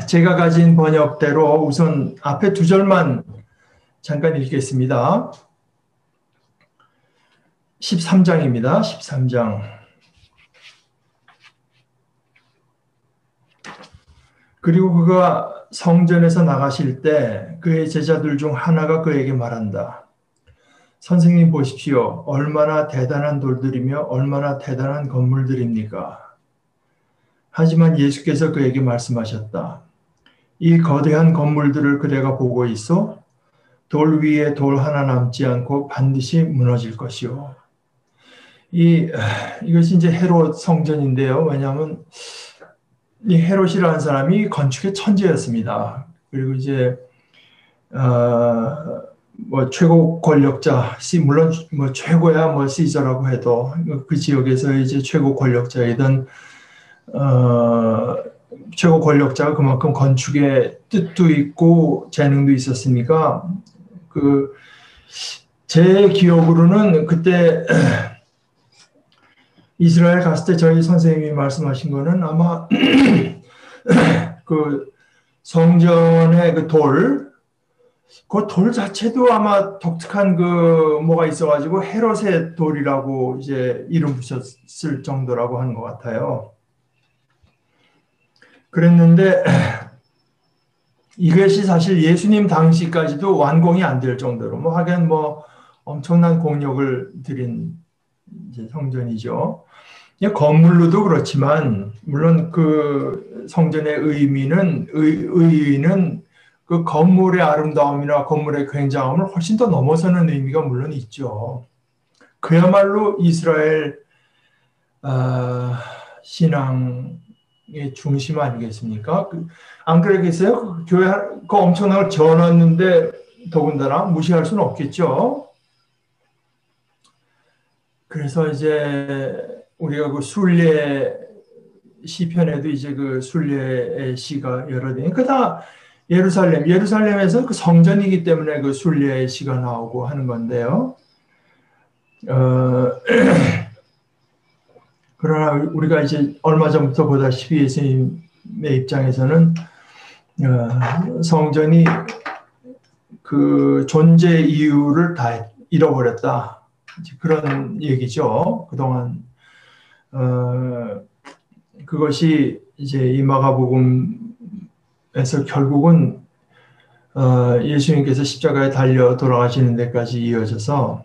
제가 가진 번역대로 우선 앞에 두 절만 잠깐 읽겠습니다. 13장입니다. 13장. 그리고 그가 성전에서 나가실 때 그의 제자들 중 하나가 그에게 말한다. 선생님 보십시오. 얼마나 대단한 돌들이며 얼마나 대단한 건물들입니까? 하지만 예수께서 그에게 말씀하셨다. 이 거대한 건물들을 그대가 보고 있어? 돌 위에 돌 하나 남지 않고 반드시 무너질 것이요. 이것이 이제 헤롯 성전인데요. 왜냐하면 이 헤롯이라는 사람이 건축의 천재였습니다. 그리고 이제 뭐 최고 권력자, 물론 뭐 최고야 뭐 시저라고 해도 그 지역에서 이제 최고 권력자이던 최고 권력자가 그만큼 건축에 뜻도 있고 재능도 있었으니까 제 기억으로는 그때 이스라엘 갔을 때 저희 선생님이 말씀하신 거는 아마 그 성전의 그 돌 자체도 아마 독특한 뭐가 있어가지고 헤롯의 돌이라고 이제 이름 붙였을 정도라고 하는 것 같아요. 그랬는데 이것이 사실 예수님 당시까지도 완공이 안 될 정도로 하긴 엄청난 공력을 들인 이제 성전이죠. 건물로도 그렇지만 물론 그 성전의 의미는 그 건물의 아름다움이나 건물의 굉장함을 훨씬 더 넘어서는 의미가 물론 있죠. 그야말로 이스라엘 신앙의 중심 아니겠습니까? 안 그러겠어요? 교회 그 엄청난 걸 지어놨는데 더군다나 무시할 수는 없겠죠. 그래서 이제 우리가 그 순례 시편에도 이제 그 순례의 시가 여러 개. 그다 예루살렘에서 그 성전이기 때문에 그 순례의 시가 나오고 하는 건데요. 그러나 우리가 이제 얼마 전부터 보다시피 예수님의 입장에서는 성전이 그 존재 이유를 다 잃어버렸다. 그런 얘기죠. 그동안 그것이 이제 이 마가복음에서 결국은 예수님께서 십자가에 달려 돌아가시는 데까지 이어져서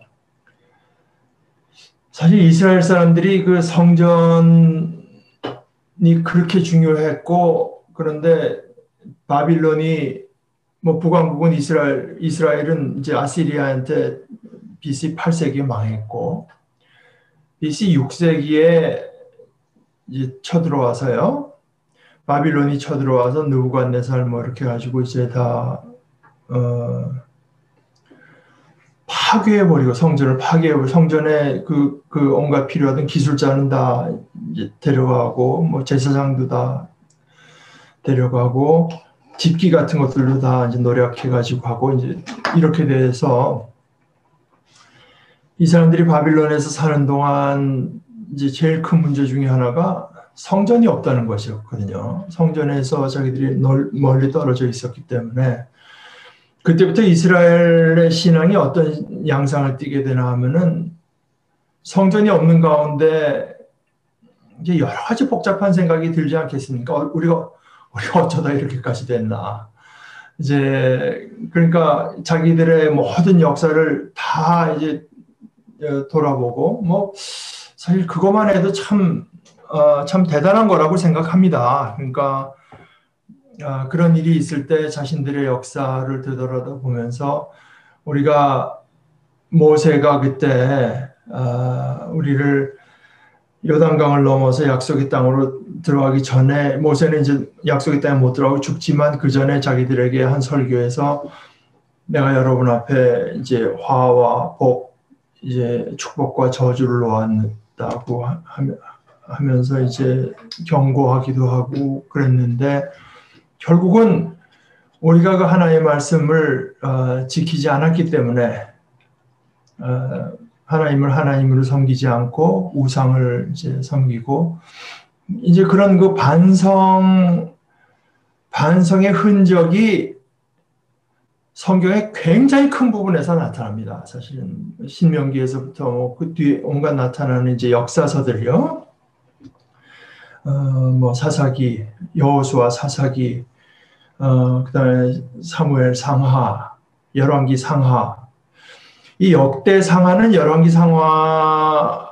사실 이스라엘 사람들이 그 성전이 그렇게 중요했고 그런데 바빌론이 북왕국은 이스라엘은 이제 아시리아한테 BC 8세기에 망했고 BC 6세기에 이제 쳐들어와서요. 바빌론이 쳐들어와서 느부갓네살 이렇게 가지고 이제 다 파괴해버리고 성전을 파괴해버리고 성전에 그 온갖 필요하던 기술자는 다 이제 데려가고 제사장도 다 데려가고 집기 같은 것들도 다 이제 노력해가지고 하고 이제 이렇게 돼서 이 사람들이 바빌론에서 사는 동안 이제 제일 큰 문제 중에 하나가 성전이 없다는 것이었거든요. 성전에서 자기들이 멀리 떨어져 있었기 때문에 그때부터 이스라엘의 신앙이 어떤 양상을 띠게 되나 하면은 성전이 없는 가운데 이제 여러 가지 복잡한 생각이 들지 않겠습니까? 우리가 어쩌다 이렇게까지 됐나. 이제 그러니까 자기들의 모든 역사를 다 이제 돌아보고 사실 그것만 해도 참 대단한 거라고 생각합니다. 그러니까 그런 일이 있을 때 자신들의 역사를 되돌아보면서 우리가 모세가 그때 우리를 요단강을 넘어서 약속의 땅으로 들어가기 전에 모세는 이제 약속의 땅에 못 들어가고 죽지만 그 전에 자기들에게 한 설교에서 내가 여러분 앞에 이제 화와 복 이제 축복과 저주를 놓았다고 하면서 이제 경고하기도 하고 그랬는데 결국은 우리가 그 하나님의 말씀을 지키지 않았기 때문에 하나님을 하나님으로 섬기지 않고 우상을 이제 섬기고 이제 그런 그 반성의 흔적이 성경의 굉장히 큰 부분에서 나타납니다. 사실은 신명기에서부터 그 뒤에 온갖 나타나는 이제 역사서들이요. 뭐 사사기, 여호수아 사사기, 그다음에 사무엘 상하, 열왕기 상하. 이 역대 상하는 열왕기 상하의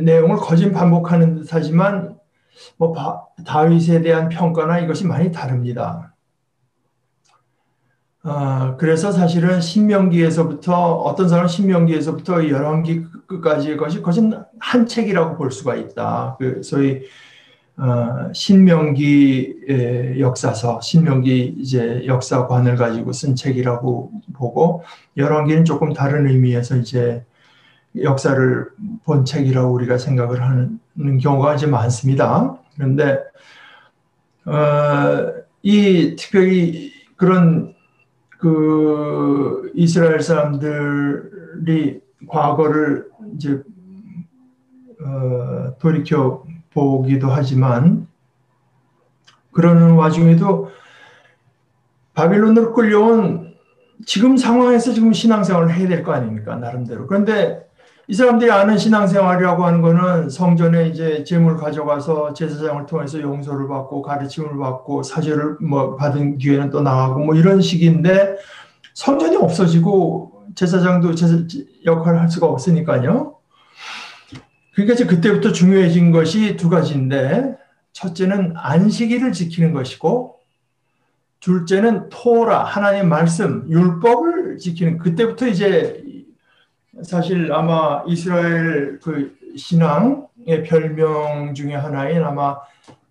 내용을 거진 반복하는 듯하지만 뭐 다윗에 대한 평가나 이것이 많이 다릅니다. 그래서 사실은 신명기에서부터 어떤 사람은 신명기에서부터 열왕기 끝까지의 것이 거진 한 책이라고 볼 수가 있다. 그 소위 신명기 역사서, 신명기 이제 역사관을 가지고 쓴 책이라고 보고 열왕기는 조금 다른 의미에서 이제 역사를 본 책이라고 우리가 생각을 하는 경우가 이제 많습니다. 그런데 이 특별히 그런 그 이스라엘 사람들이 과거를 이제 돌이켜 보기도 하지만 그러는 와중에도 바빌론으로 끌려온 지금 상황에서 지금 신앙생활을 해야 될 거 아닙니까? 나름대로. 그런데 이 사람들이 아는 신앙생활이라고 하는 거는 성전에 이제 제물 가져가서 제사장을 통해서 용서를 받고 가르침을 받고 사죄를 뭐 받은 뒤에는 또 나가고 뭐 이런 식인데 성전이 없어지고 제사장도 역할을 할 수가 없으니까요. 그러니까 이제 그때부터 중요해진 것이 두 가지인데 첫째는 안식일을 지키는 것이고 둘째는 토라 하나님의 말씀 율법을 지키는 그때부터 이제 사실 아마 이스라엘 그 신앙의 별명 중에 하나인 아마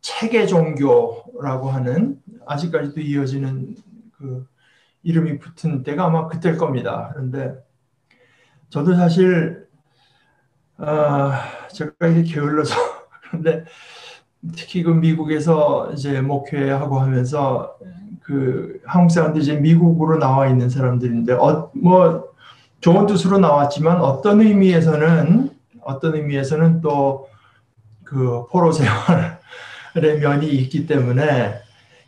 체계 종교라고 하는 아직까지도 이어지는 그 이름이 붙은 때가 아마 그때일 겁니다. 그런데 저도 사실 제가 이게 게을러서 그런데 특히 그 미국에서 이제 목회하고 하면서 그 한국 사람들이 이제 미국으로 나와 있는 사람들인데 뭐 좋은 뜻으로 나왔지만 어떤 의미에서는 또 그 포로 생활의 면이 있기 때문에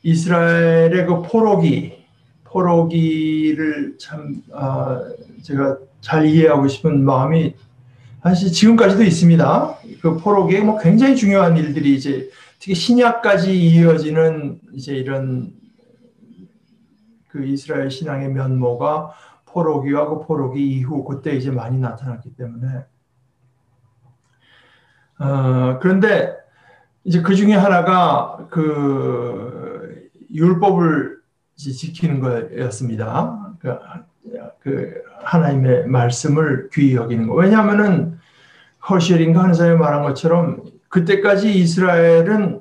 이스라엘의 그 포로기를 참 제가 잘 이해하고 싶은 마음이 사실 지금까지도 있습니다. 그 포로기에 뭐 굉장히 중요한 일들이 이제 특히 신약까지 이어지는 이제 이런 그 이스라엘 신앙의 면모가 포로기와 그 포로기 이후 그때 이제 많이 나타났기 때문에 그런데 이제 그 중에 하나가 그 율법을 이제 지키는 거였습니다. 그 하나님의 말씀을 귀히 여기는 거. 왜냐하면은 허셜인가 하는 사람이 말한 것처럼 그때까지 이스라엘은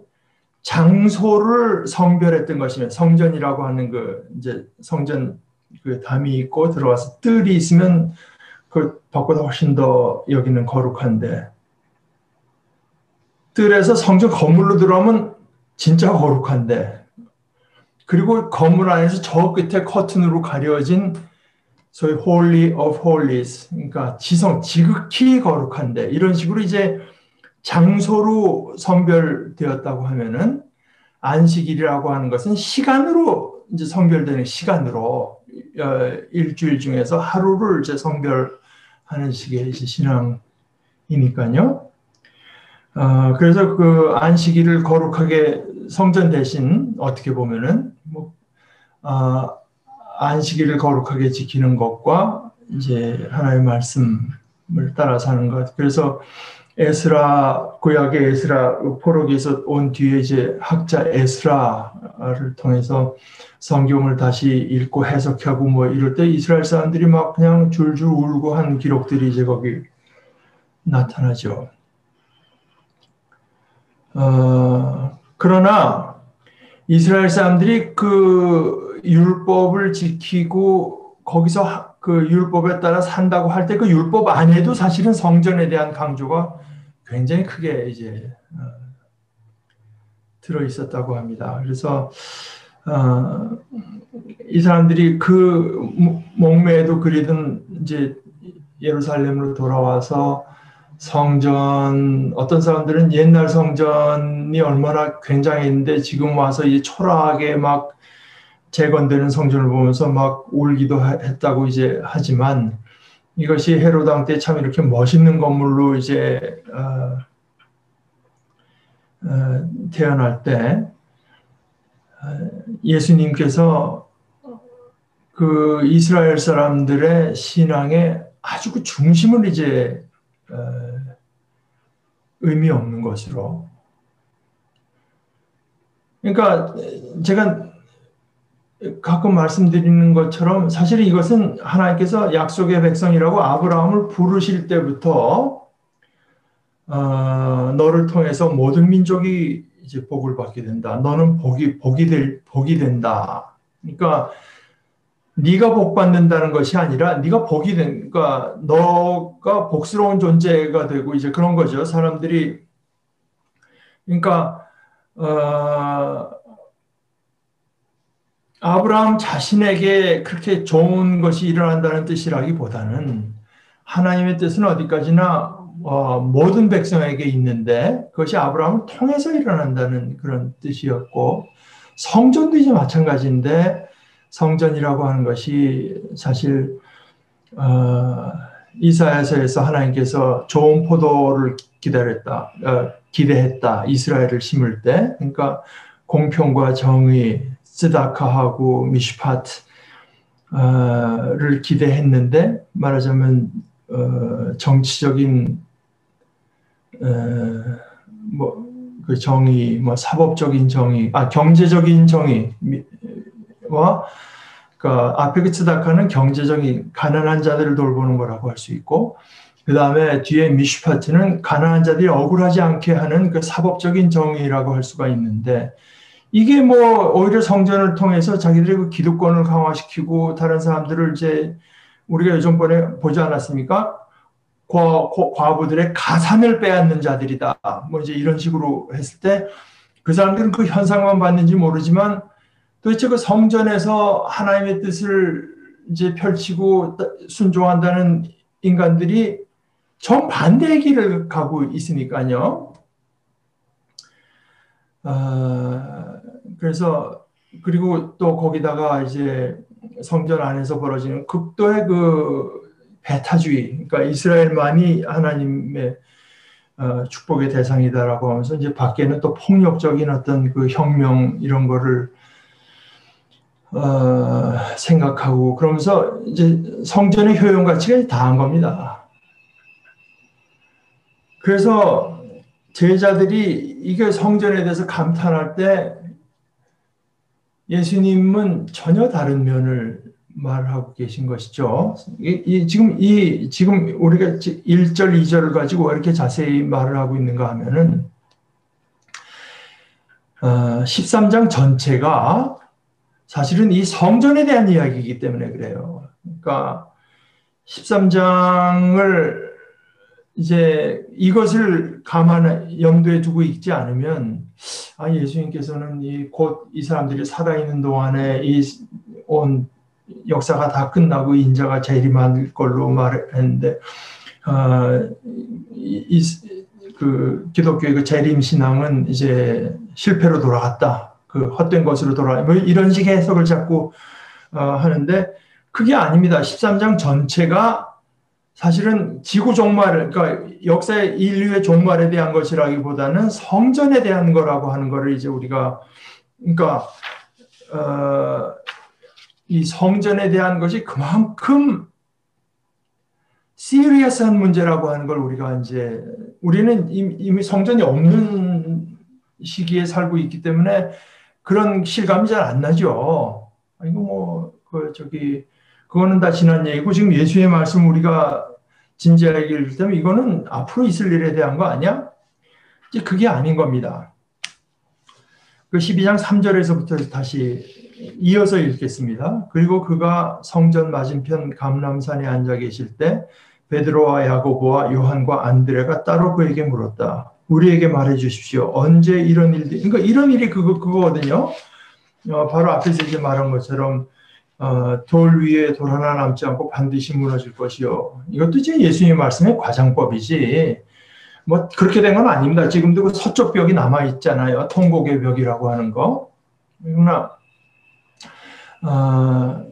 장소를 성별했던 것이면 성전이라고 하는 그 이제 성전 그 담이 있고 들어와서 뜰이 있으면 그 법보다 훨씬 더 여기는 거룩한데 뜰에서 성전 건물로 들어오면 진짜 거룩한데 그리고 건물 안에서 저 끝에 커튼으로 가려진 소위 Holy of Holies 그러니까 지극히 거룩한데 이런 식으로 이제 장소로 성별되었다고 하면은 안식일이라고 하는 것은 시간으로 이제 성별되는 시간으로 일주일 중에서 하루를 이제 성별하는 식의 이제 신앙이니까요. 그래서 그 안식일을 거룩하게 성전 대신 어떻게 보면은 뭐 안식일을 거룩하게 지키는 것과 이제 하나님의 말씀을 따라 사는 것. 그래서 에스라 구약의 에스라 포로기에서 온 뒤에 이제 학자 에스라를 통해서 성경을 다시 읽고 해석하고 뭐 이럴 때 이스라엘 사람들이 막 그냥 줄줄 울고 한 기록들이 이제 거기 나타나죠. 그러나 이스라엘 사람들이 그 율법을 지키고 거기서 그 율법에 따라 산다고 할 때 그 율법 안에도 사실은 성전에 대한 강조가 굉장히 크게 이제 들어 있었다고 합니다. 그래서 이 사람들이 그 목매에도 그리던 이제 예루살렘으로 돌아와서 성전, 어떤 사람들은 옛날 성전이 얼마나 굉장했는데 지금 와서 이 초라하게 막 재건되는 성전을 보면서 막 울기도 했다고 이제 하지만, 이것이 헤로당 때 참 이렇게 멋있는 건물로 이제 태어날 때 예수님께서 그 이스라엘 사람들의 신앙의 아주 그 중심을 이제 의미 없는 것으로. 그러니까 제가 가끔 말씀드리는 것처럼 사실 이것은 하나님께서 약속의 백성이라고 아브라함을 부르실 때부터 너를 통해서 모든 민족이 이제 복을 받게 된다. 너는 복이 된다. 그러니까 네가 복 받는다는 것이 아니라 네가 그러니까 너가 복스러운 존재가 되고 이제 그런 거죠. 사람들이 그러니까 아브라함 자신에게 그렇게 좋은 것이 일어난다는 뜻이라기보다는 하나님의 뜻은 어디까지나 모든 백성에게 있는데 그것이 아브라함을 통해서 일어난다는 그런 뜻이었고, 성전도 이제 마찬가지인데 성전이라고 하는 것이 사실 이사야서에서 하나님께서 좋은 포도를 기대했다. 이스라엘을 심을 때. 그러니까 공평과 정의, 스다카하고 미슈파트를 기대했는데, 말하자면 정치적인 그 정의, 사법적인 정의, 경제적인 정의와, 그러니까 앞에 그 스다카는 경제적인 가난한 자들을 돌보는 거라고 할 수 있고, 그 다음에 뒤에 미슈파트는 가난한 자들이 억울하지 않게 하는 그 사법적인 정의라고 할 수가 있는데, 이게 오히려 성전을 통해서 자기들의 그 기득권을 강화시키고 다른 사람들을 이제 우리가 요즘번에 보지 않았습니까? 과부들의 가산을 빼앗는 자들이다. 이제 이런 식으로 했을 때 그 사람들은 그 현상만 봤는지 모르지만 도대체 그 성전에서 하나님의 뜻을 이제 펼치고 순종한다는 인간들이 정반대의 길을 가고 있으니까요. 그래서 그리고 또 거기다가 이제 성전 안에서 벌어지는 극도의 그 배타주의, 그러니까 이스라엘만이 하나님의 축복의 대상이다라고 하면서 이제 밖에는 또 폭력적인 어떤 그 혁명 이런 거를 생각하고 그러면서 이제 성전의 효용 가치가 다한 겁니다. 그래서 제자들이 이게 성전에 대해서 감탄할 때 예수님은 전혀 다른 면을 말하고 계신 것이죠. 지금 우리가 1절, 2절을 가지고 왜 이렇게 자세히 말을 하고 있는가 하면은 13장 전체가 사실은 이 성전에 대한 이야기이기 때문에 그래요. 그러니까 13장을 이제 이것을 염두에 두고 있지 않으면 예수님께서는 곧 이 사람들이 살아있는 동안에 온 역사가 다 끝나고 인자가 재림할 걸로 말했는데 그 기독교의 그 재림 신앙은 이제 실패로 돌아갔다. 그 헛된 것으로 이런 식의 해석을 자꾸 하는데 그게 아닙니다. 13장 전체가 사실은 지구 종말, 그러니까 역사의 인류의 종말에 대한 것이라기보다는 성전에 대한 거라고 하는 거를 이제 우리가, 그러니까 이 성전에 대한 것이 그만큼 시리어스한 문제라고 하는 걸 우리는 이미 성전이 없는 시기에 살고 있기 때문에 그런 실감이 잘 안 나죠. 그거는 다 지난 얘기고 지금 예수의 말씀 우리가 진지하게 읽을 때면 이거는 앞으로 있을 일에 대한 거 아니야? 이제 그게 아닌 겁니다. 그 12장 3절에서부터 다시 이어서 읽겠습니다. 그리고 그가 성전 맞은편 감람산에 앉아 계실 때 베드로와 야고보와 요한과 안드레가 따로 그에게 물었다. 우리에게 말해 주십시오. 언제 이런 일들이, 그러니까 이런 일이 그거거든요. 바로 앞에서 이제 말한 것처럼 돌 위에 돌 하나 남지 않고 반드시 무너질 것이요. 이것도 이제 예수님의 말씀의 과장법이지. 뭐 그렇게 된 건 아닙니다. 지금도 그 서쪽 벽이 남아 있잖아요. 통곡의 벽이라고 하는 거. 그러나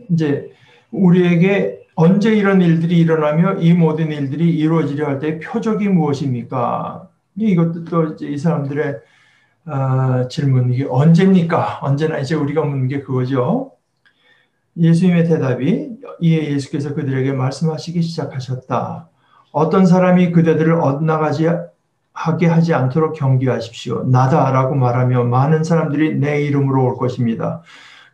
이제 우리에게 언제 이런 일들이 일어나며 이 모든 일들이 이루어지려 할 때 표적이 무엇입니까? 이것도 또 이제 이 사람들의 질문, 이게 언제입니까? 언제나 이제 우리가 묻는 게 그거죠. 예수님의 대답이, 이에 예수께서 그들에게 말씀하시기 시작하셨다. 어떤 사람이 그대들을 엇나가지 하게 하지 않도록 경계하십시오. 나다라고 말하며 많은 사람들이 내 이름으로 올 것입니다.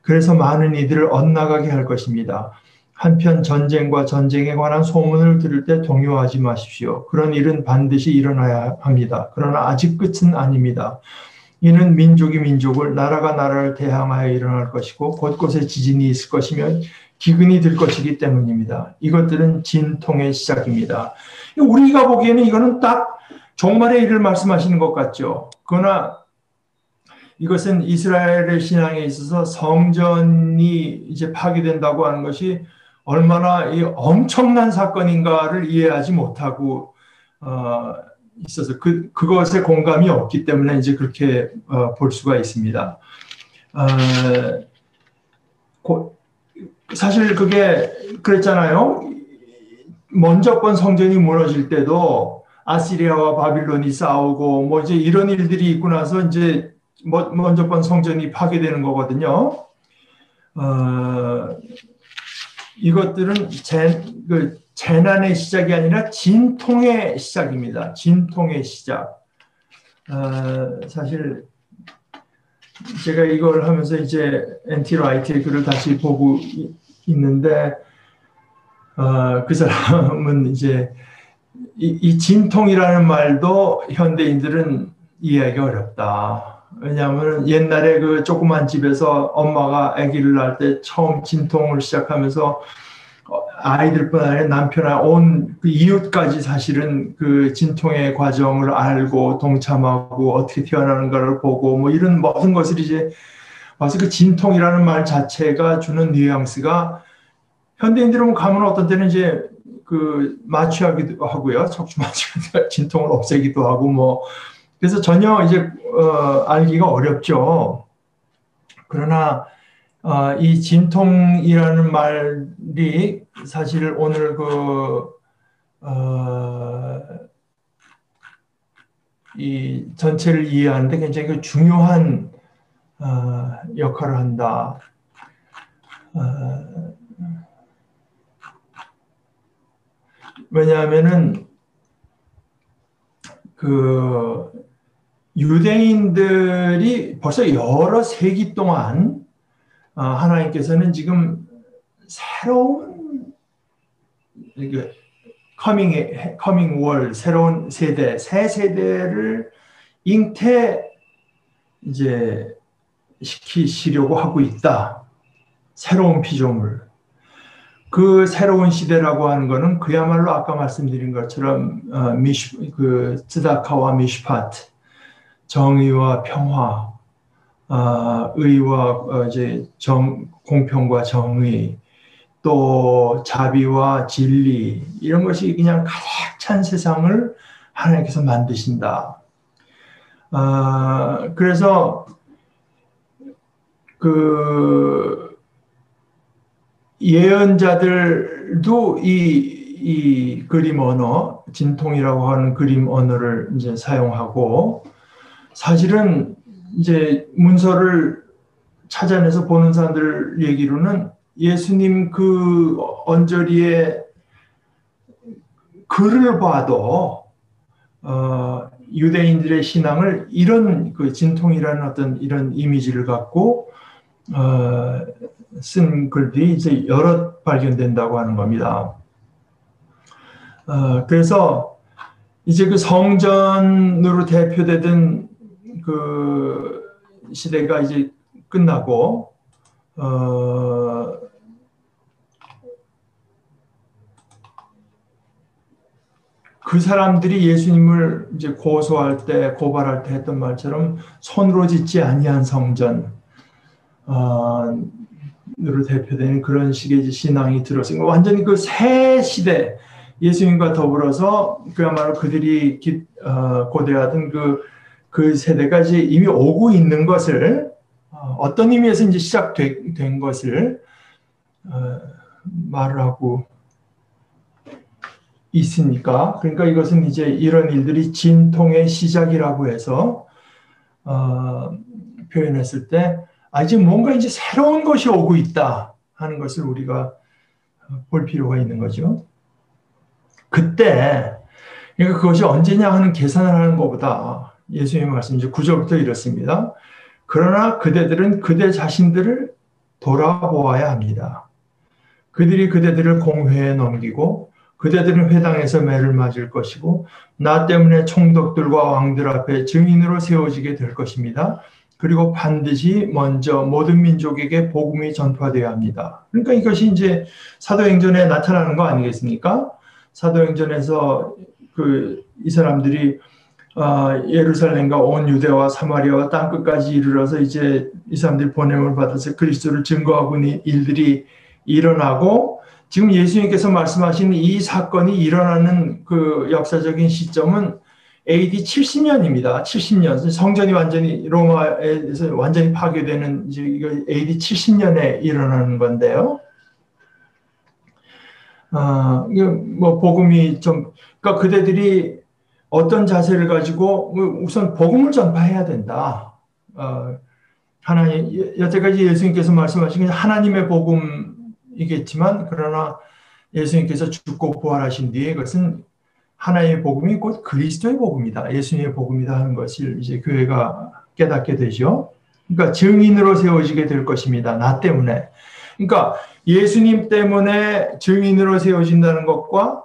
그래서 많은 이들을 엇나가게 할 것입니다. 한편 전쟁과 전쟁에 관한 소문을 들을 때 동요하지 마십시오. 그런 일은 반드시 일어나야 합니다. 그러나 아직 끝은 아닙니다. 이는 민족이 민족을, 나라가 나라를 대항하여 일어날 것이고 곳곳에 지진이 있을 것이며 기근이 들 것이기 때문입니다. 이것들은 진통의 시작입니다. 우리가 보기에는 이거는 딱 종말의 일을 말씀하시는 것 같죠. 그러나 이것은 이스라엘의 신앙에 있어서 성전이 이제 파괴된다고 하는 것이 얼마나 이 엄청난 사건인가를 이해하지 못하고 있어서 그것에 공감이 없기 때문에 이제 그렇게 볼 수가 있습니다. 사실 그게 그랬잖아요. 먼저 번 성전이 무너질 때도 아시리아와 바빌론이 싸우고 뭐 이제 이런 일들이 있고 나서 이제 먼저 번 성전이 파괴되는 거거든요. 이것들은 재난의 시작이 아니라 진통의 시작입니다. 진통의 시작. 사실 제가 이걸 하면서 이제 N.T. 라이트의 글을 다시 보고 있는데 그 사람은 이제 이 진통이라는 말도 현대인들은 이해하기 어렵다. 왜냐하면 옛날에 그 조그만 집에서 엄마가 아기를 낳을 때 처음 진통을 시작하면서 아이들뿐 아니라 남편아 온 그 이웃까지 사실은 그 진통의 과정을 알고 동참하고 어떻게 태어나는가를 보고 뭐 이런 모든 것을 이제 와서 그 진통이라는 말 자체가 주는 뉘앙스가 현대인들은 가면 어떤 때는 이제 그 마취하기도 하고요. 척추 마취하기도 진통을 없애기도 하고 뭐 그래서 전혀 이제 알기가 어렵죠. 그러나 이 진통이라는 말이 사실 오늘 이 전체를 이해하는데 굉장히 중요한 역할을 한다. 왜냐하면은 그 유대인들이 벌써 여러 세기 동안 하나님께서는 지금 새로운 커밍 월, 새로운 세대, 새 세대를 잉태 이제 시키시려고 하고 있다. 새로운 피조물. 그 새로운 시대라고 하는 것은 그야말로 아까 말씀드린 것처럼 츠다카와 미슈파트, 정의와 평화, 의와 이제 공평과 정의, 또 자비와 진리 이런 것이 그냥 가득 찬 세상을 하나님께서 만드신다. 그래서 그 예언자들도 이 그림 언어, 진통이라고 하는 그림 언어를 이제 사용하고 사실은 이제 문서를 찾아내서 보는 사람들 얘기로는 예수님 그 언저리에 글을 봐도 유대인들의 신앙을 이런 그 진통이라는 어떤 이런 이미지를 갖고 쓴 글들이 이제 여러 발견된다고 하는 겁니다. 그래서 이제 그 성전으로 대표되던 그 시대가 이제 끝나고 그 사람들이 예수님을 이제 고소할 때 고발할 때 했던 말처럼 손으로 짓지 아니한 성전 으로 대표되는 그런 식의 신앙이 들었으니까 완전히 그 새 시대, 예수님과 더불어서 그야말로 그들이 고대하던 그 세대가 이제 이미 오고 있는 것을 어떤 의미에서 이제 시작된 것을 말을 하고 있으니까, 그러니까 이것은 이제 이런 일들이 진통의 시작이라고 해서 표현했을 때 이제 뭔가 이제 새로운 것이 오고 있다 하는 것을 우리가 볼 필요가 있는 거죠. 그때 그러니까 그것이 언제냐 하는 계산을 하는 것보다 예수님의 말씀 이제 9절부터 이렇습니다. 그러나 그대들은 그대 자신들을 돌아보아야 합니다. 그들이 그대들을 공회에 넘기고 그대들은 회당에서 매를 맞을 것이고 나 때문에 총독들과 왕들 앞에 증인으로 세워지게 될 것입니다. 그리고 반드시 먼저 모든 민족에게 복음이 전파되어야 합니다. 그러니까 이것이 이제 사도행전에 나타나는 거 아니겠습니까? 사도행전에서 이 사람들이 예루살렘과 온 유대와 사마리아와 땅 끝까지 이르러서 이제 이 사람들이 보냄을 받아서 그리스도를 증거하고 있는 일들이 일어나고, 지금 예수님께서 말씀하신 이 사건이 일어나는 그 역사적인 시점은 AD 70년입니다. 70년. 성전이 완전히 로마에서 완전히 파괴되는 이제 이거 AD 70년에 일어나는 건데요. 이거 뭐 복음이 그러니까 그대들이 어떤 자세를 가지고 우선 복음을 전파해야 된다. 하나님, 여태까지 예수님께서 말씀하신 게 하나님의 복음이겠지만, 그러나 예수님께서 죽고 부활하신 뒤에 그것은 하나님의 복음이 곧 그리스도의 복음이다. 예수님의 복음이다 하는 것을 이제 교회가 깨닫게 되죠. 그러니까 증인으로 세워지게 될 것입니다. 나 때문에. 그러니까 예수님 때문에 증인으로 세워진다는 것과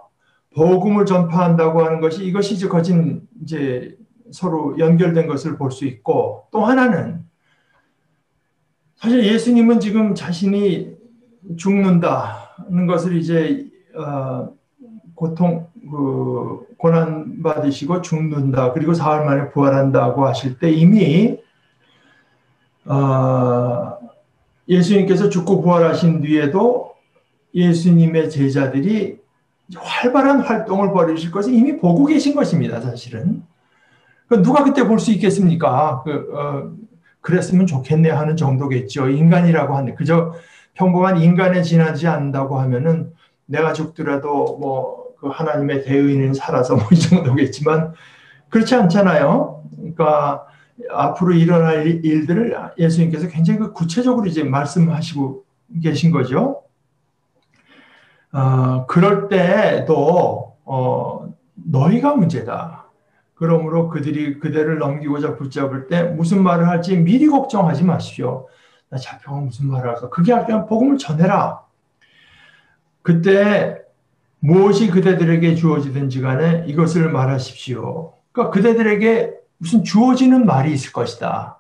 복음을 전파한다고 하는 것이, 이것이 이제 거진 이제 서로 연결된 것을 볼 수 있고, 또 하나는 사실 예수님은 지금 자신이 죽는다는 것을 이제 고난 받으시고 죽는다, 그리고 사흘 만에 부활한다고 하실 때 이미 예수님께서 죽고 부활하신 뒤에도 예수님의 제자들이 활발한 활동을 벌이실 것을 이미 보고 계신 것입니다. 사실은 누가 그때 볼 수 있겠습니까? 그랬으면 좋겠네 하는 정도겠죠. 인간이라고 하는데 그저 평범한 인간에 지나지 않는다고 하면은 내가 죽더라도 뭐 그 하나님의 대의는 살아서 뭐 이 정도겠지만 그렇지 않잖아요. 그러니까 앞으로 일어날 일들을 예수님께서 굉장히 구체적으로 이제 말씀하시고 계신 거죠. 그럴 때도 너희가 문제다. 그러므로 그대를 넘기고자 붙잡을 때 무슨 말을 할지 미리 걱정하지 마십시오. 나 잡혀가면 무슨 말을 할까? 그게 그냥 복음을 전해라. 그때 무엇이 그대들에게 주어지든지 간에 이것을 말하십시오. 그러니까 그대들에게 무슨 주어지는 말이 있을 것이다.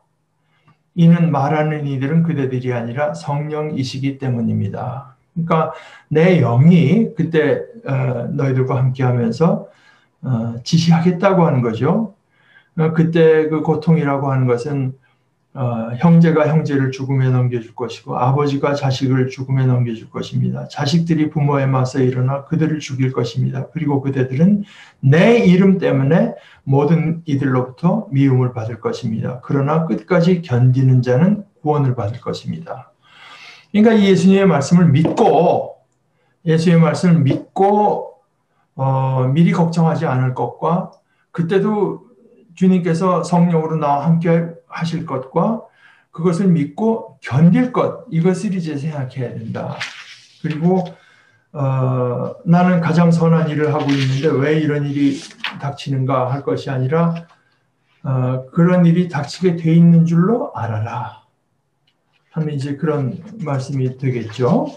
이는 말하는 이들은 그대들이 아니라 성령이시기 때문입니다. 그러니까 내 영이 그때 너희들과 함께하면서 지시하겠다고 하는 거죠. 그때 그 고통이라고 하는 것은 형제가 형제를 죽음에 넘겨줄 것이고 아버지가 자식을 죽음에 넘겨줄 것입니다. 자식들이 부모에 맞서 일어나 그들을 죽일 것입니다. 그리고 그대들은 내 이름 때문에 모든 이들로부터 미움을 받을 것입니다. 그러나 끝까지 견디는 자는 구원을 받을 것입니다. 그러니까 예수님의 말씀을 믿고 미리 걱정하지 않을 것과 그때도 주님께서 성령으로 나와 함께 하실 것과 그것을 믿고 견딜 것, 이것을 이제 생각해야 된다. 그리고 나는 가장 선한 일을 하고 있는데 왜 이런 일이 닥치는가 할 것이 아니라 그런 일이 닥치게 돼 있는 줄로 알아라 하는 이제 그런 말씀이 되겠죠.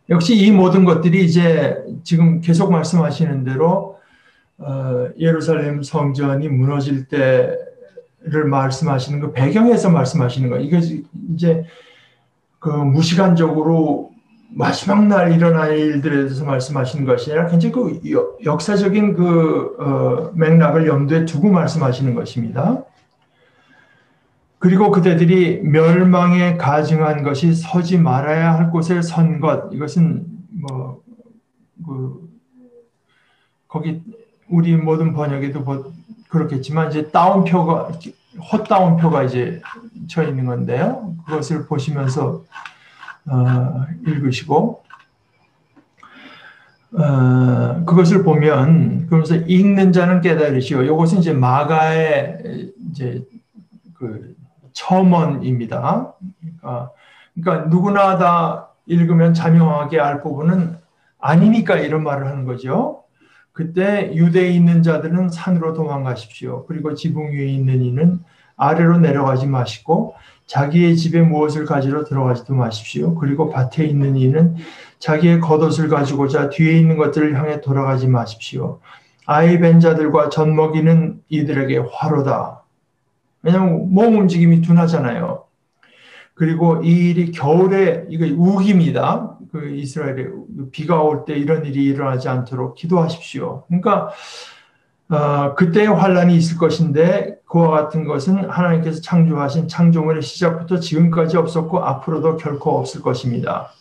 역시 이 모든 것들이 이제 지금 계속 말씀하시는 대로 예루살렘 성전이 무너질 때를 말씀하시는 그 배경에서 말씀하시는 거. 이거 이제 그 무시간적으로 마지막 날 일어날 일들에 대해서 말씀하시는 것이 아니라 굉장히 그 역사적인 그 맥락을 염두에 두고 말씀하시는 것입니다. 그리고 그대들이 멸망에 가증한 것이 서지 말아야 할 곳에 선 것. 이것은 거기 우리 모든 번역에도 그렇겠지만 이제 헛다운표가 이제 쳐 있는 건데요. 그것을 보시면서 읽으시고 그것을 보면 그러면서 읽는 자는 깨달으시오. 이것은 이제 마가의 이제 그 첨언입니다. 그러니까 누구나 다 읽으면 자명하게 알 부분은 아니니까 이런 말을 하는 거죠. 그때 유대에 있는 자들은 산으로 도망가십시오. 그리고 지붕 위에 있는 이는 아래로 내려가지 마시고 자기의 집에 무엇을 가지러 들어가지도 마십시오. 그리고 밭에 있는 이는 자기의 겉옷을 가지고자 뒤에 있는 것들을 향해 돌아가지 마십시오. 아이 벤 자들과 젖 먹이는 이들에게 화로다. 왜냐하면 몸 움직임이 둔하잖아요. 그리고 이 일이 겨울에 이거 우기입니다. 그 이스라엘에 비가 올 때 이런 일이 일어나지 않도록 기도하십시오. 그러니까 그때의 환란이 있을 것인데 그와 같은 것은 하나님께서 창조하신 창조물의 시작부터 지금까지 없었고 앞으로도 결코 없을 것입니다.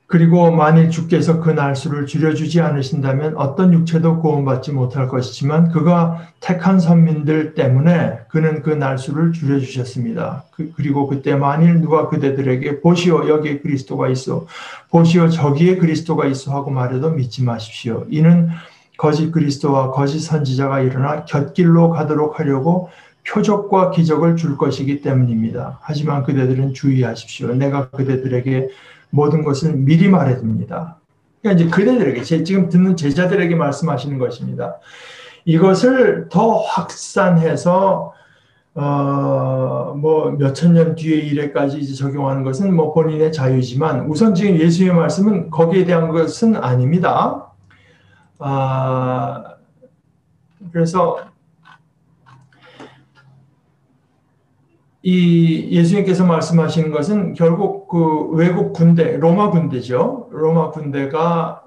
그리고 만일 주께서 그 날수를 줄여주지 않으신다면 어떤 육체도 구원받지 못할 것이지만 그가 택한 선민들 때문에 그는 그 날수를 줄여주셨습니다. 그리고 그때 만일 누가 그대들에게 보시오 여기에 그리스도가 있어 보시오 저기에 그리스도가 있어 하고 말해도 믿지 마십시오. 이는 거짓 그리스도와 거짓 선지자가 일어나 곁길로 가도록 하려고 표적과 기적을 줄 것이기 때문입니다. 하지만 그대들은 주의하십시오. 내가 그대들에게 모든 것을 미리 말해둡니다. 그러니까 이제 그대들에게 지금 듣는 제자들에게 말씀하시는 것입니다. 이것을 더 확산해서 뭐 몇천 년 뒤의 일에까지 이제 적용하는 것은 뭐 본인의 자유지만 우선 지금 예수의 말씀은 거기에 대한 것은 아닙니다. 그래서 이 예수님께서 말씀하시는 것은 결국 그 외국 군대, 로마 군대죠. 로마 군대가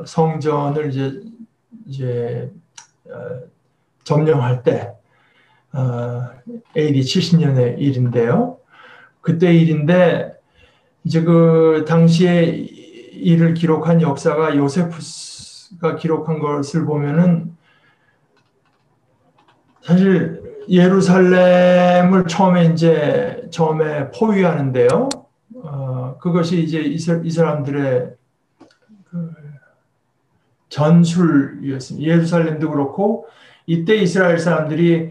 성전을 이제 점령할 때 AD 70년의 일인데요. 그때 일인데 이제 그 당시에 일을 기록한 역사가 요세푸스가 기록한 것을 보면은 사실 예루살렘을 처음에 포위하는데요. 그것이 이제 이 사람들의 그 전술이었습니다. 예루살렘도 그렇고 이때 이스라엘 사람들이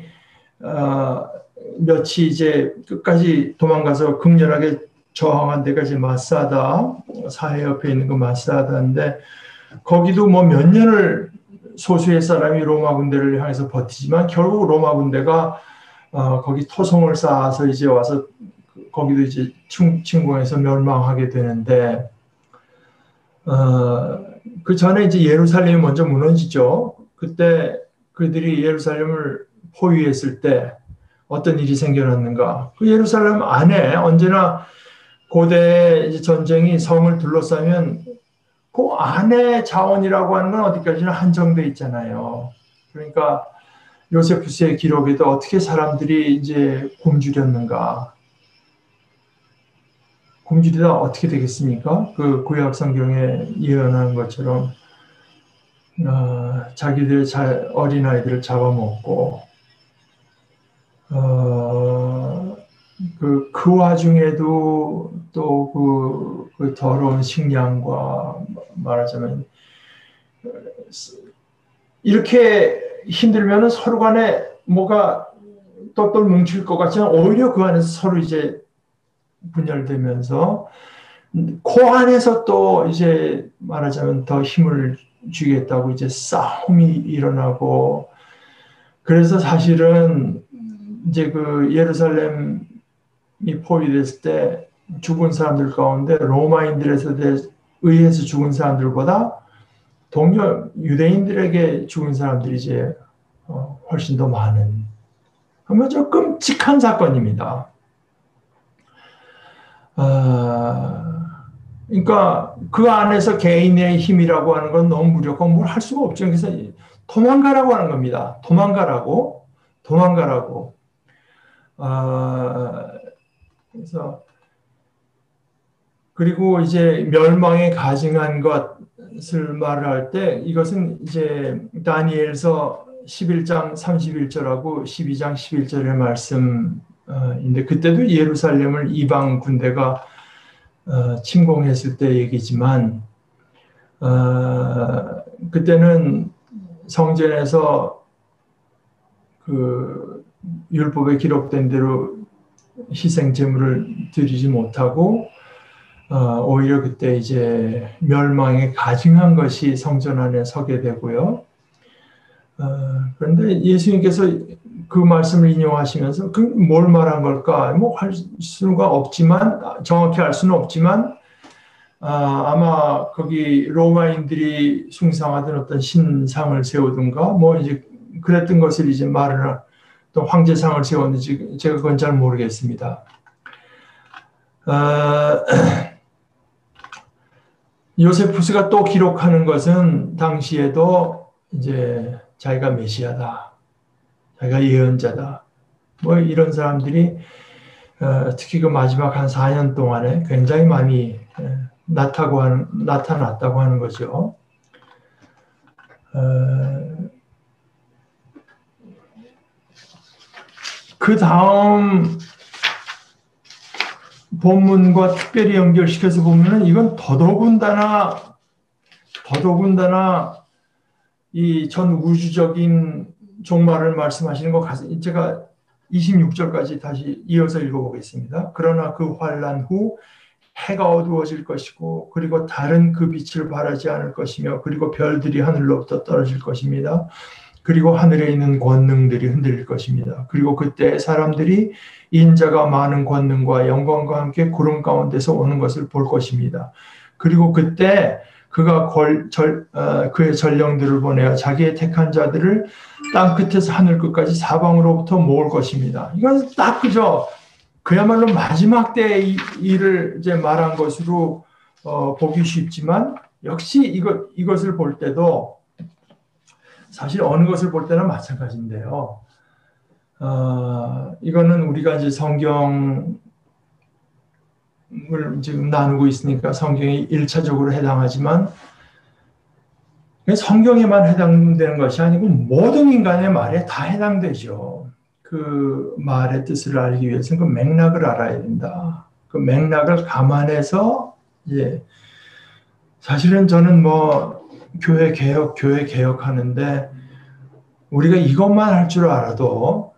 며칠 이제 끝까지 도망가서 극렬하게 저항한 데가 이제 마사다, 사해 옆에 있는 그 마사다인데 거기도 뭐 몇 년을 소수의 사람이 로마 군대를 향해서 버티지만 결국 로마 군대가 거기 토성을 쌓아서 이제 와서 거기도 이제 침공해서 멸망하게 되는데 그 전에 이제 예루살렘이 먼저 무너지죠. 그때 그들이 예루살렘을 포위했을 때 어떤 일이 생겨났는가? 그 예루살렘 안에 언제나 고대 이제 전쟁이 성을 둘러싸면 그 안에 자원이라고 하는 건 어디까지나 한정돼 있잖아요. 그러니까 요세푸스의 기록에도 어떻게 사람들이 이제 굶주렸는가? 굶주리다 어떻게 되겠습니까? 그 구약 성경에 예언한 것처럼 자기들의 어린 아이들을 잡아먹고 그 와중에도 또 그 더러운 식량과 말하자면 이렇게 힘들면은 서로 간에 뭐가 똘똘 뭉칠 것 같지만 오히려 그 안에서 서로 이제 분열되면서 그 안에서 또 이제 말하자면 더 힘을 주겠다고 이제 싸움이 일어나고 그래서 사실은 이제 그 예루살렘이 포위됐을 때 죽은 사람들 가운데 로마인들에 의해서 죽은 사람들보다 동료 유대인들에게 죽은 사람들이 이제 훨씬 더 많은 아주 끔찍한 사건입니다. 그러니까 그 안에서 개인의 힘이라고 하는 건 너무 무력하고 뭘 할 수가 없죠. 그래서 도망가라고 하는 겁니다. 도망가라고 도망가라고. 그래서 그리고 이제 멸망에 가증한 것을 말할 때 이것은 이제 다니엘서 11장 31절하고 12장 11절의 말씀인데 그때도 예루살렘을 이방 군대가 침공했을 때 얘기지만 그때는 성전에서 그 율법에 기록된 대로 희생 제물을 드리지 못하고 오히려 그때 이제 멸망에 가증한 것이 성전 안에 서게 되고요. 그런데 예수님께서 그 말씀을 인용하시면서 그 뭘 말한 걸까? 뭐 할 수가 없지만 정확히 알 수는 없지만 아마 거기 로마인들이 숭상하던 어떤 신상을 세우든가 뭐 이제 그랬던 것을 이제 말을 또 황제상을 세웠는지 제가 그건 잘 모르겠습니다. 요세푸스가 또 기록하는 것은 당시에도 이제 자기가 메시아다, 자기가 예언자다, 뭐 이런 사람들이 특히 그 마지막 한 4년 동안에 굉장히 많이 나타났다고 하는 거죠. 그 다음 본문과 특별히 연결시켜서 보면은 이건 더더군다나 이 전 우주적인 종말을 말씀하시는 것 같습니다. 제가 26절까지 다시 이어서 읽어보겠습니다. 그러나 그 환난 후 해가 어두워질 것이고 그리고 달은 그 빛을 발하지 않을 것이며 그리고 별들이 하늘로부터 떨어질 것입니다. 그리고 하늘에 있는 권능들이 흔들릴 것입니다. 그리고 그때 사람들이 인자가 많은 권능과 영광과 함께 구름 가운데서 오는 것을 볼 것입니다. 그리고 그때 그가 그의 전령들을 보내어 자기의 택한 자들을 땅 끝에서 하늘 끝까지 사방으로부터 모을 것입니다. 이건 딱 그죠. 그야말로 마지막 때의 일을 이제 말한 것으로 보기 쉽지만 역시 이것을 볼 때도 사실 어느 것을 볼 때나 마찬가지인데요. 이거는 우리가 이제 성경을 지금 나누고 있으니까 성경이 1차적으로 해당하지만 성경에만 해당되는 것이 아니고 모든 인간의 말에 다 해당되죠. 그 말의 뜻을 알기 위해서는 그 맥락을 알아야 된다. 그 맥락을 감안해서 이제 사실은 저는 뭐 교회 개혁하는데 우리가 이것만 할 줄 알아도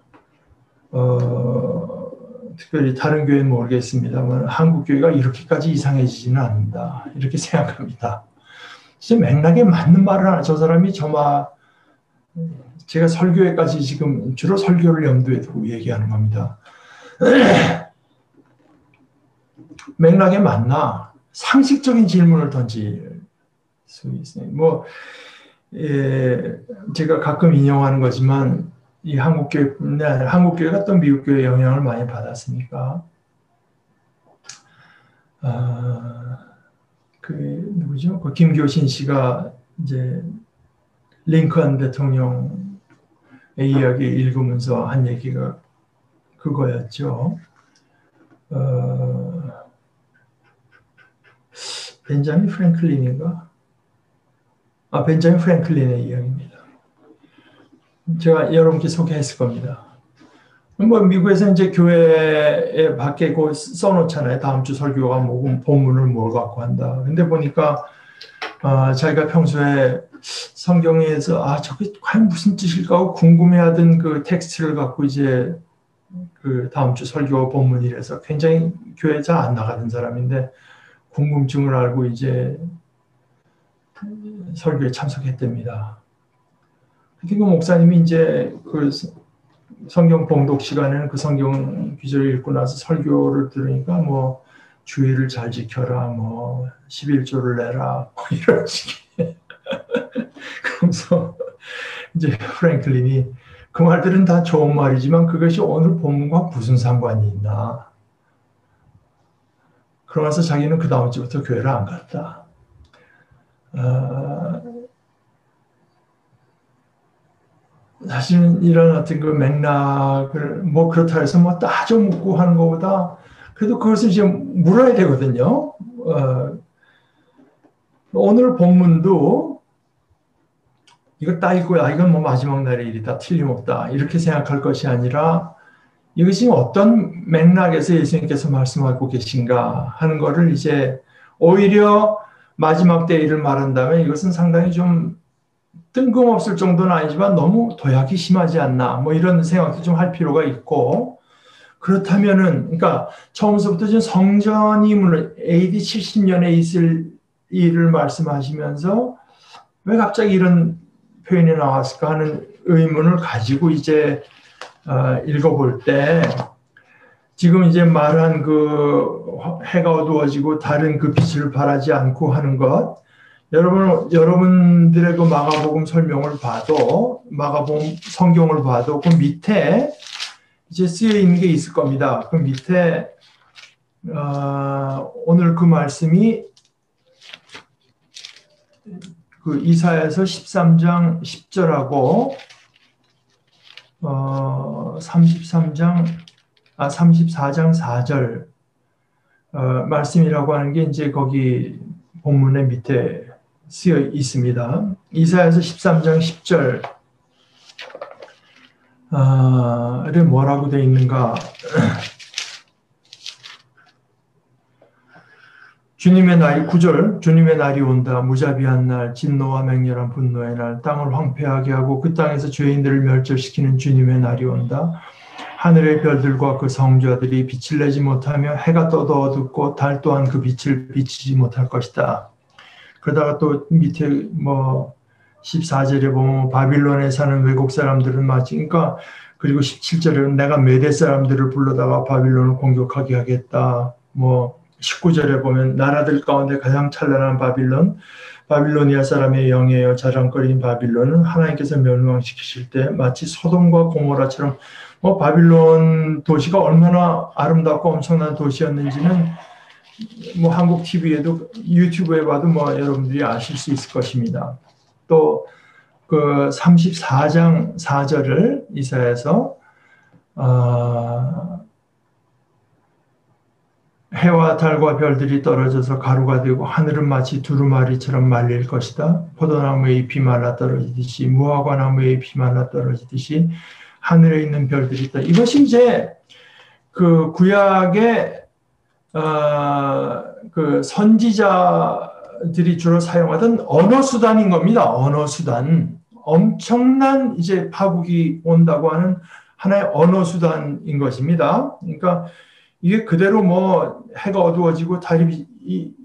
특별히 다른 교회는 모르겠습니다만 한국 교회가 이렇게까지 이상해지지는 않는다 이렇게 생각합니다. 진짜 맥락에 맞는 말을 하나 저 사람이 제가 설교회까지 지금 주로 설교를 염두에 두고 얘기하는 겁니다. 맥락에 맞나 상식적인 질문을 던질 수 있어요. 뭐 제가 가끔 인용하는 거지만 이 한국교회가 또 미국교회의 영향을 많이 받았으니까 누구죠? 그 김교신 씨가 이제 링컨 대통령의 이야기 읽으면서 한 얘기가 그거였죠. 벤자민 프랭클린인가? 벤자민 프랭클린의 이야기입니다. 제가 여러분께 소개했을 겁니다. 뭐 미국에서 이제 교회에 밖에 써놓잖아요. 다음 주 설교가 뭐 본문을 뭘 갖고 한다. 근데 보니까 자기가 평소에 성경에서 저게 과연 무슨 뜻일까 하고 궁금해하던 그 텍스트를 갖고 이제 그 다음 주 설교 본문이라서 굉장히 교회 잘 안 나가던 사람인데 궁금증을 알고 이제 설교에 참석했답니다. 그리고 목사님이 이제 그 성경 봉독 시간에는 그 성경 구절을 읽고 나서 설교를 들으니까 뭐 주의를 잘 지켜라, 뭐 11조를 내라, 뭐 이런 식의. 그러면서 이제 프랭클린이 그 말들은 다 좋은 말이지만 그것이 오늘 본문과 무슨 상관이 있나. 그러면서 자기는 그 다음 주부터 교회를 안 갔다. 사실은 이런 어떤 그 맥락을 뭐 그렇다 해서 뭐 따져 묻고 하는 것보다 그래도 그것을 이제 물어야 되거든요. 오늘 본문도 이거 딱 읽고 이건 뭐 마지막 날의 일이다 틀림없다 이렇게 생각할 것이 아니라 이것이 어떤 맥락에서 예수님께서 말씀하고 계신가 하는 거를 이제 오히려 마지막 때의 일을 말한다면 이것은 상당히 좀 뜬금없을 정도는 아니지만 너무 도약이 심하지 않나 뭐 이런 생각도 좀 할 필요가 있고 그렇다면은 그러니까 처음부터 지금 성전이 AD 70년에 있을 일을 말씀하시면서 왜 갑자기 이런 표현이 나왔을까 하는 의문을 가지고 이제 읽어볼 때 지금 이제 말한 그 해가 어두워지고 다른 그 빛을 발하지 않고 하는 것 여러분들의 그 마가복음 설명을 봐도 마가복음 성경을 봐도 그 밑에 이제 쓰여 있는 게 있을 겁니다. 그 밑에 오늘 그 말씀이 그 이사야서 13장 10절하고 34장 4절 말씀이라고 하는 게 이제 거기 본문의 밑에 쓰여 있습니다. 이사야서 13장 10절 를 뭐라고 되어 있는가? 주님의 날이 9절 주님의 날이 온다. 무자비한 날 진노와 맹렬한 분노의 날 땅을 황폐하게 하고 그 땅에서 죄인들을 멸절시키는 주님의 날이 온다. 하늘의 별들과 그 성자들이 빛을 내지 못하며 해가 떠도 어둡고 달 또한 그 빛을 비치지 못할 것이다. 그러다가 또 밑에 뭐 14절에 보면 바빌론에 사는 외국 사람들은 마치 그러니까 그리고 17절에는 내가 메대 사람들을 불러다가 바빌론을 공격하게 하겠다. 뭐 19절에 보면 나라들 가운데 가장 찬란한 바빌로니아 사람의 영예여 자랑거리인 바빌론은 하나님께서 멸망시키실 때 마치 소돔과 고모라처럼 뭐 바빌론 도시가 얼마나 아름답고 엄청난 도시였는지는 뭐 한국 TV에도 유튜브에 봐도 뭐 여러분들이 아실 수 있을 것입니다. 또 그 34장 4절을 이사야서 해와 달과 별들이 떨어져서 가루가 되고 하늘은 마치 두루마리처럼 말릴 것이다. 포도나무의 잎이 말라 떨어지듯이 무화과 나무의 잎이 말라 떨어지듯이 하늘에 있는 별들이 있다. 이것이 이제 그 구약의 그 선지자들이 주로 사용하던 언어 수단인 겁니다. 언어 수단. 엄청난 이제 파국이 온다고 하는 하나의 언어 수단인 것입니다. 그러니까 이게 그대로 뭐 해가 어두워지고 달이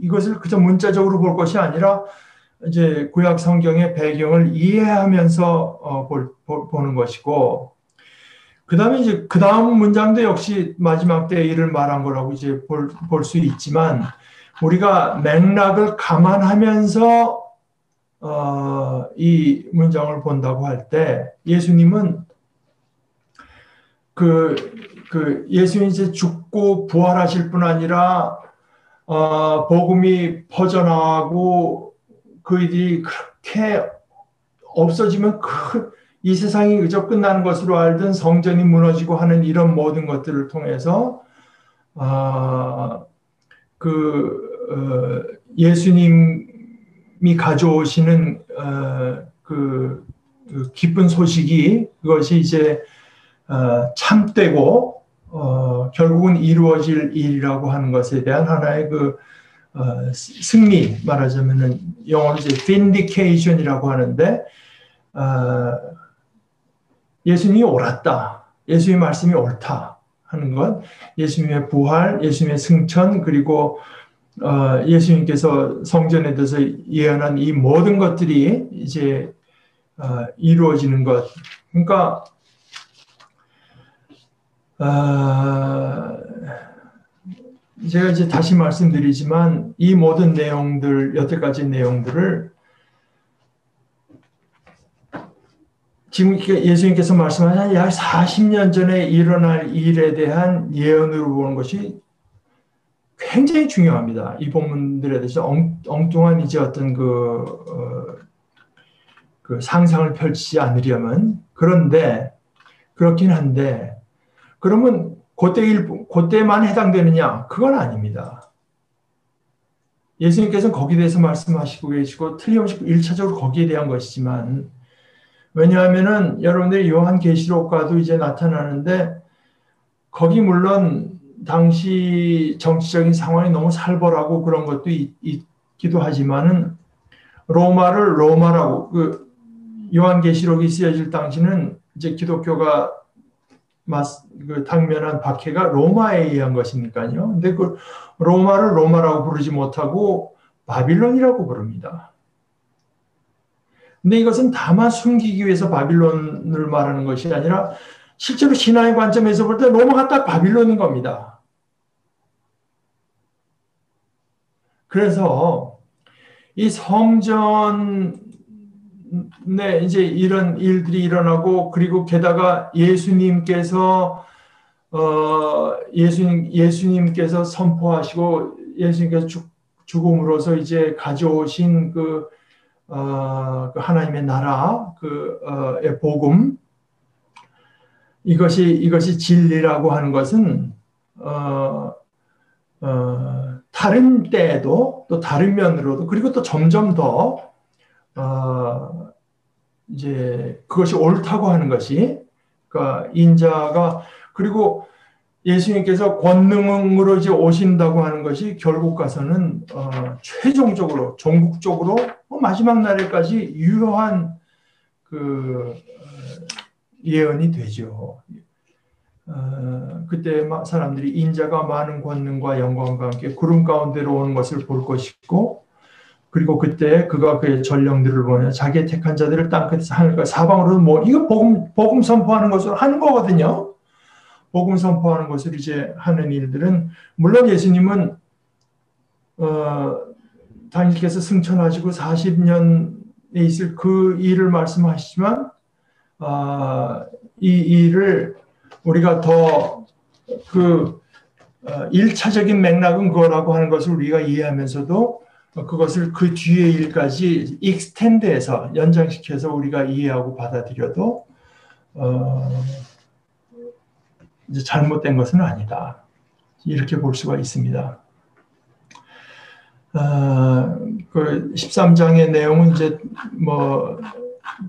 이것을 그저 문자적으로 볼 것이 아니라 이제 구약 성경의 배경을 이해하면서 보는 것이고 그 다음에 이제 그 다음 문장도 역시 마지막 때의 일을 말한 거라고 이제 볼 수 있지만 우리가 맥락을 감안하면서 이 문장을 본다고 할 때 예수님은 예수님이 이제 죽고 부활하실 뿐 아니라 복음이 퍼져나가고 그들이 그렇게 없어지면 이 세상이 그저 끝나는 것으로 알던 성전이 무너지고 하는 이런 모든 것들을 통해서 예수님이 가져오시는 그 기쁜 소식이 그것이 이제 참되고 결국은 이루어질 일이라고 하는 것에 대한 하나의 그 승리 말하자면은 영어로 이제 vindication이라고 하는데 예수님이 옳았다. 예수님의 말씀이 옳다 하는 것. 예수님의 부활, 예수님의 승천 그리고 예수님께서 성전에 대해서 예언한 이 모든 것들이 이제 이루어지는 것. 그러니까 제가 이제 다시 말씀드리지만 이 모든 내용들, 여태까지 내용들을 지금 예수님께서 말씀하신 약 40년 전에 일어날 일에 대한 예언으로 보는 것이 굉장히 중요합니다. 이 본문들에 대해서 엉뚱한 이제 어떤 그 그 상상을 펼치지 않으려면. 그런데 그렇긴 한데 그러면 그때만 해당되느냐? 그건 아닙니다. 예수님께서는 거기에 대해서 말씀하시고 계시고 틀림없이 1차적으로 거기에 대한 것이지만 왜냐하면은 여러분들이 요한계시록과도 이제 나타나는데 거기 물론 당시 정치적인 상황이 너무 살벌하고 그런 것도 있기도 하지만은 로마를 로마라고 그 요한계시록이 쓰여질 당시는 이제 기독교가 그 당면한 박해가 로마에 의한 것이니까요. 근데 그 로마를 로마라고 부르지 못하고 바빌론이라고 부릅니다. 근데 이것은 다만 숨기기 위해서 바빌론을 말하는 것이 아니라 실제로 신화의 관점에서 볼 때 로마가 딱 바빌론인 겁니다. 그래서 이 성전에 이제 이런 일들이 일어나고 그리고 게다가 예수님께서 예수님께서 선포하시고 예수님께서 죽음으로써 이제 가져오신 그 하나님의 나라 의 복음 이것이 진리라고 하는 것은 다른 때에도 또 다른 면으로도 그리고 또 점점 더 이제 그것이 옳다고 하는 것이 그러니까 인자가 그리고 예수님께서 권능으로 이제 오신다고 하는 것이 결국 가서는 최종적으로 종국적으로 마지막 날에까지 유효한 그 예언이 되죠. 그때 사람들이 인자가 많은 권능과 영광과 함께 구름 가운데로 오는 것을 볼 것이고 그리고 그때 그가 그의 전령들을 보내 자기의 택한 자들을 땅끝에서 하늘과 사방으로 이거 복음 선포하는 것으로 하는 거거든요. 복음 선포하는 것을 이제 하는 일들은 물론 예수님은 당신께서 승천하시고 40년에 있을 그 일을 말씀하시지만 이 일을 우리가 더 그 1차적인 맥락은 그거라고 하는 것을 우리가 이해하면서도 그것을 그 뒤의 일까지 익스텐드해서 연장시켜서 우리가 이해하고 받아들여도 이제 잘못된 것은 아니다. 이렇게 볼 수가 있습니다. 그 13장의 내용은 이제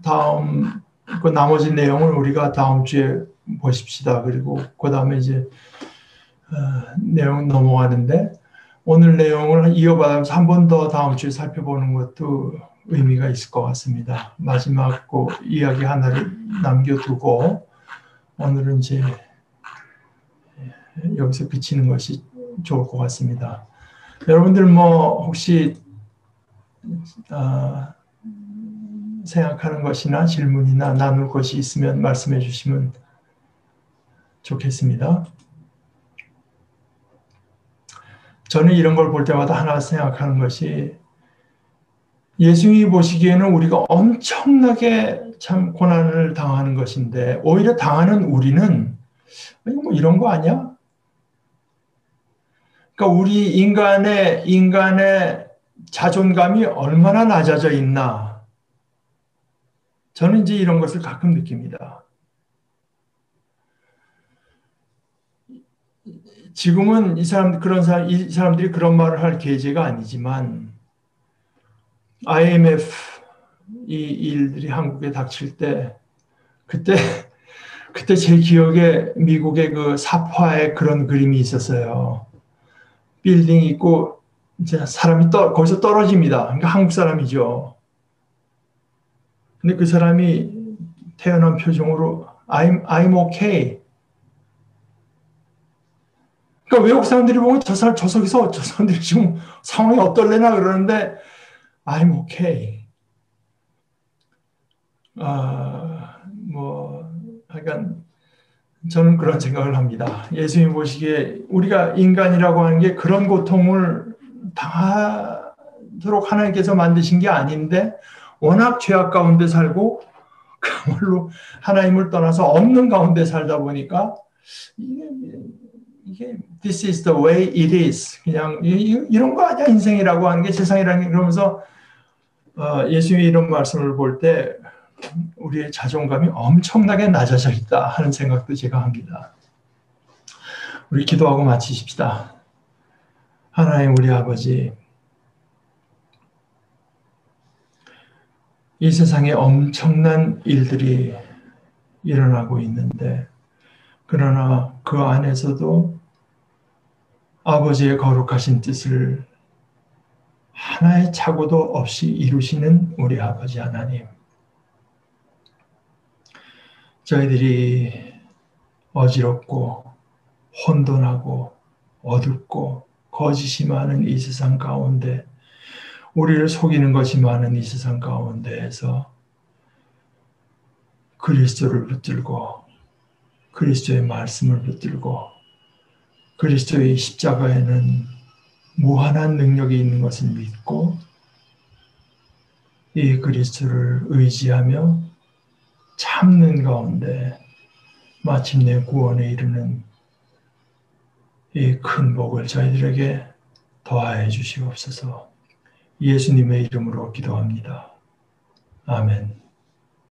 다음 그 나머지 내용을 우리가 다음 주에 보십시다. 그리고 그 다음에 이제 내용 넘어가는데 오늘 내용을 이어받아서 한 번 더 다음 주에 살펴보는 것도 의미가 있을 것 같습니다. 마지막 그 이야기 하나를 남겨두고 오늘은 이제 여기서 그치는 것이 좋을 것 같습니다. 여러분들 혹시 생각하는 것이나 질문이나 나눌 것이 있으면 말씀해 주시면 좋겠습니다. 저는 이런 걸 볼 때마다 하나 생각하는 것이 예수님이 보시기에는 우리가 엄청나게 참 고난을 당하는 것인데 오히려 당하는 우리는 이런 거 아니야? 그러니까 우리 인간의 자존감이 얼마나 낮아져 있나 저는 이제 이런 것을 가끔 느낍니다. 지금은 이 사람들이 그런 말을 할 계제가 아니지만 IMF 이 일들이 한국에 닥칠 때 그때 제 기억에 미국의 그 사파에 그런 그림이 있었어요. 빌딩이 있고 이제 사람이 거기서 떨어집니다. 그러니까 한국 사람이죠. 근데 그 사람이 태어난 표정으로 I'm okay. 그러니까 외국 사람들이 보면 저 사람들이 지금 상황이 어떨래나 그러는데 I'm okay. 하여간 저는 그런 생각을 합니다. 예수님 보시기에 우리가 인간이라고 하는 게 그런 고통을 당하도록 하나님께서 만드신 게 아닌데 워낙 죄악 가운데 살고 그야말로 하나님을 떠나서 없는 가운데 살다 보니까 이게 this is the way it is. 그냥 이런 거 아니야 인생이라고 하는 게 세상이라는 게 그러면서 예수님의 이런 말씀을 볼 때 우리의 자존감이 엄청나게 낮아져 있다 하는 생각도 제가 합니다. 우리 기도하고 마치십시다. 하나님 우리 아버지, 이 세상에 엄청난 일들이 일어나고 있는데, 그러나 그 안에서도 아버지의 거룩하신 뜻을 하나의 착오도 없이 이루시는 우리 아버지 하나님, 저희들이 어지럽고 혼돈하고 어둡고 거짓이 많은 이 세상 가운데, 우리를 속이는 것이 많은 이 세상 가운데에서 그리스도를 붙들고 그리스도의 말씀을 붙들고 그리스도의 십자가에는 무한한 능력이 있는 것을 믿고 이 그리스도를 의지하며 참는 가운데 마침내 구원에 이르는 이 큰 복을 저희들에게 더하여 주시옵소서. 예수님의 이름으로 기도합니다. 아멘.